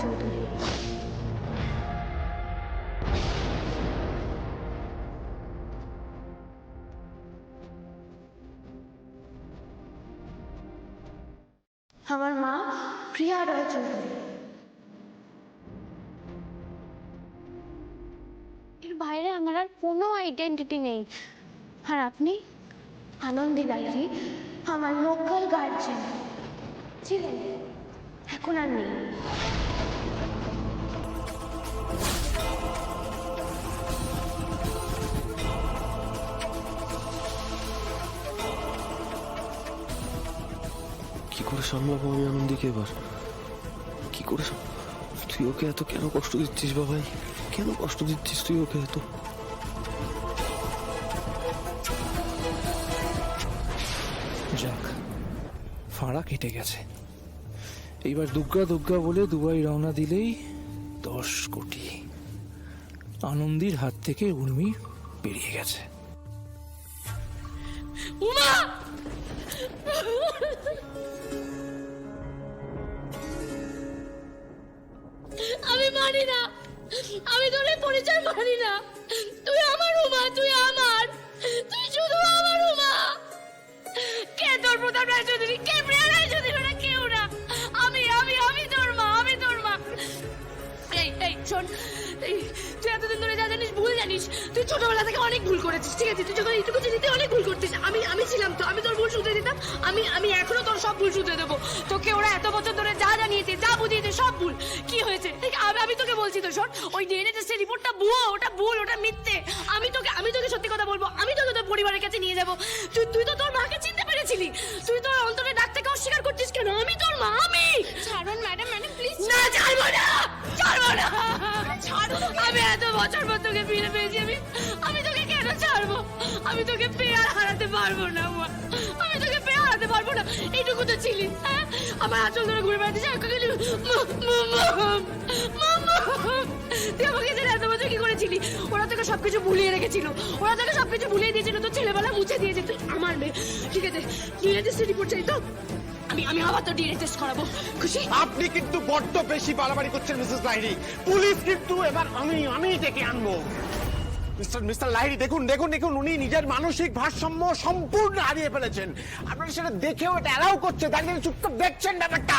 রায়চৌধুরী। আমার মা প্রিয়া রায়চৌধুরী। এর বাইরে আমার আর কোনো আইডেন্টিটি নেই। আর আপনি আনন্দী লাইরি, আমার লোকাল গার্জেন ছিলেন, এখন আর নেই। কি করে সামলাবো আমি আনন্দীকে এবার? কি করে তুই ওকে এত কেন কষ্ট দিচ্ছিস বাবাই? কেন কষ্ট দিচ্ছিস তুই ওকে এত? যাক, ফাঁড়া কেটে গেছে। এইবার দুগ্গা দুগ্গা বলে দুবাই রওনা দিলেই 10 কোটি। আনন্দীর হাত থেকে উর্মি বেরিয়ে গেছে। উমা! আমি মানি না, আমি তোর এই পরিচয় মানি না। তুই আমার উমা, তুই আমার, তুই শুধু আমার উমা। কে তোর প্রতাপ রায়চৌধুরী? কে প্রিয়া রায়চৌধুরী? না কেউ না। আমি আমি আমি তোর মা, আমি তোর মা। এই এই শোন, তুই এতদিন ধরে যা জানিস ভুল জানিস। তুই ছোটবেলা থেকে অনেক ভুল করেছিস, ঠিক আছে? তুই যখন এইটুকু চিনিতে অনেক ভুল করতিস। আমি ছিলাম তো, আমি তোর ভুল শুধরে দিতাম। আমি এখনো তোর সব ভুল শুধরে দেবো। তোকে ওরা এত বছর ধরে যা জানিয়েছে, যা বুঝিয়েছে, সব ভুল। কি হয়েছে? আমি তোকে বলছি তো, শোন, ওই ডিএনএ টেস্টের রিপোর্টটা ভুয়ো, ওটা ভুল, ওটা মিথ্যে। আমি তোকে সত্যি কথা বলবো, আমি তোকে তোর পরিবারের কাছে নিয়ে যাবো। তুই তো তোর মাকে চিনতে পেরেছিলি। তুই তোর অন্তরে ডাক থেকে অস্বীকার করছিস কেন? আমি তোর মা, আমি। ছাড়ুন ম্যাডাম, ম্যাডাম প্লিজ। না, ছাড়বো না, ছাড়বো না। আমি এত বছর পর তোকে ফিরে পেয়েছি। আমি তোকে কেন ছাড়বো? আমি তোকে পেয়ে আর হারাতে পারবো না মা। আমি তোকে পেয়ে হারাতে পারবো না। এইটুকু তো ছিলি, হ্যাঁ? আমার আঁচল ধরে ঘুরে বেড়াতে তুই আমাকে যে এত বছর কি করেছিলি? ওরা তোকে সবকিছু ভুলিয়ে রেখেছিল, ওরা তোকে সবকিছু ভুলিয়ে দিয়েছিল, তোর ছেলেবেলা মুছে দিয়েছে। তুই আমার মেয়ে, ঠিক আছে? ডিএনএ টেস্টের রিপোর্ট চাই তো? আমি আবার তো ডিএনএ টেস্ট করাবো। খুশি? আপনি কিন্তু বড্ড বেশি বাড়াবাড়ি করছেন মিসেস লাহিড়ী। পুলিশ কিন্তু এবার আমি ডেকে আনবো। মিস্টার লাহিড়ী, দেখুন দেখুন দেখুন, উনি নিজের মানসিক ভারসাম্য সম্পূর্ণ হারিয়ে ফেলেছেন। আপনারা সেটা দেখেও এটা অ্যালাউ করছে, দাঁড়িয়ে চুপচাপ দেখছেন ব্যাপারটা।